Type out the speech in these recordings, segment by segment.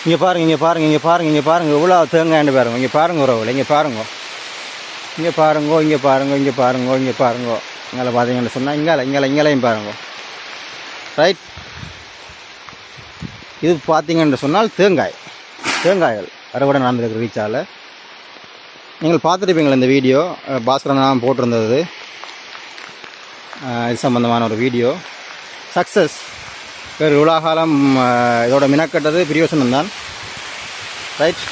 இங்கே பாருங்கள், இங்கே பாருங்கள், இங்கே பாருங்கள், இங்கே பாருங்கள், எவ்வளோ தேங்காய்ண்டு பாருங்க. இங்கே பாருங்க உறவுல, இங்கே பாருங்க, இங்கே பாருங்கோ, இங்கே பாருங்க, இங்கே பாருங்கோ, இங்கே பாருங்கோ. இங்கே பார்த்தீங்கன்னு சொன்னால் இங்கேலையும் பாருங்க. ரைட், இது பார்த்தீங்கன்னு சொன்னால் தேங்காய்கள் அறுவடை நடந்திருக்கிற ரீச்சால் நீங்கள் பார்த்துருப்பீங்களா இந்த வீடியோ. பாஸ்கரன் நான் போட்டிருந்தது இது சம்பந்தமான ஒரு வீடியோ. சக்ஸஸ் வேறு உலகாலம் இதோட மினக்கட்டது பிரியோசனம் தான். ரைட்,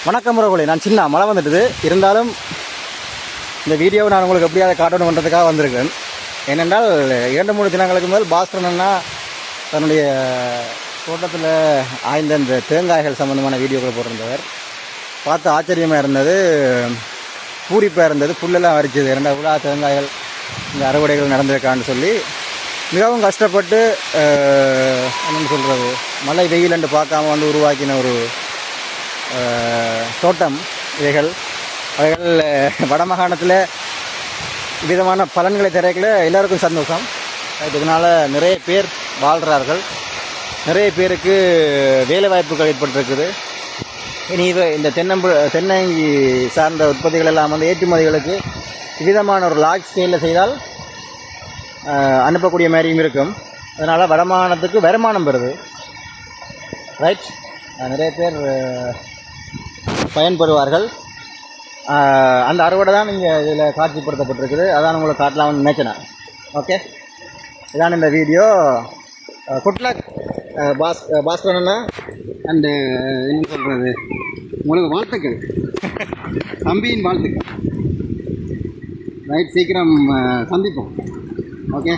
வணக்கம் உறவுகளே. நான் சின்ன மழை வந்துட்டுது, இருந்தாலும் இந்த வீடியோவை நான் உங்களுக்கு எப்படியாவது காட்டணும் பண்ணுறதுக்காக வந்திருக்கேன். ஏனென்றால் 2-3 தினங்களுக்கு முதல் பாஸ்கரன்னா தன்னுடைய தோட்டத்தில் ஆய்ந்த இந்த தேங்காய்கள் சம்மந்தமான வீடியோக்களை போட்டிருந்தவர். பார்த்து ஆச்சரியமாக இருந்தது, பூரிப்பாக இருந்தது. புல்லெல்லாம் அரிச்சது. 2 விழா தேங்காய்கள் இந்த அறுவடைகள் நடந்திருக்கான்னு சொல்லி மிகவும் கஷ்டப்பட்டு என்னென்னு சொல்கிறது, மழை வெயிலண்டு பார்க்காம வந்து உருவாக்கின ஒரு தோட்டம் இவைகள். வடமாகாணத்தில் விதமான பலன்களை திரைக்கல எல்லாருக்கும் சந்தோஷம். இதனால் நிறைய பேர் வாழ்கிறார்கள், நிறைய பேருக்கு வேலை வாய்ப்புகள் ஏற்பட்டிருக்குது. இனி இந்த தென்னை சார்ந்த உற்பத்திகள் எல்லாம் வந்து ஏற்றுமதிகளுக்கு விதமான ஒரு லார்ஜ் ஸ்கேலில் செய்தால் அனுப்பக்கூடிய மாதிரியும் இருக்கும். அதனால் வடமாகாணத்துக்கு வருமானம் வருது. ரைட், நிறைய பேர் பயன்பெறுவார்கள். அந்த அறுவடை தான் இங்கே இதில் காட்சிப்படுத்தப்பட்டிருக்குது. அதான் உங்களை காட்டலாம்னு நினைச்சேன். ஓகே, இதான் இந்த வீடியோ. குட்லக் பாஸ்கரண்ணா அண்டு என்ன சொல்கிறது, உங்களுக்கு வாழ்த்துக்கள், தம்பியின் வாழ்த்துக்கள். ரைட், சீக்கிரம் சந்திப்போம். ஓகே.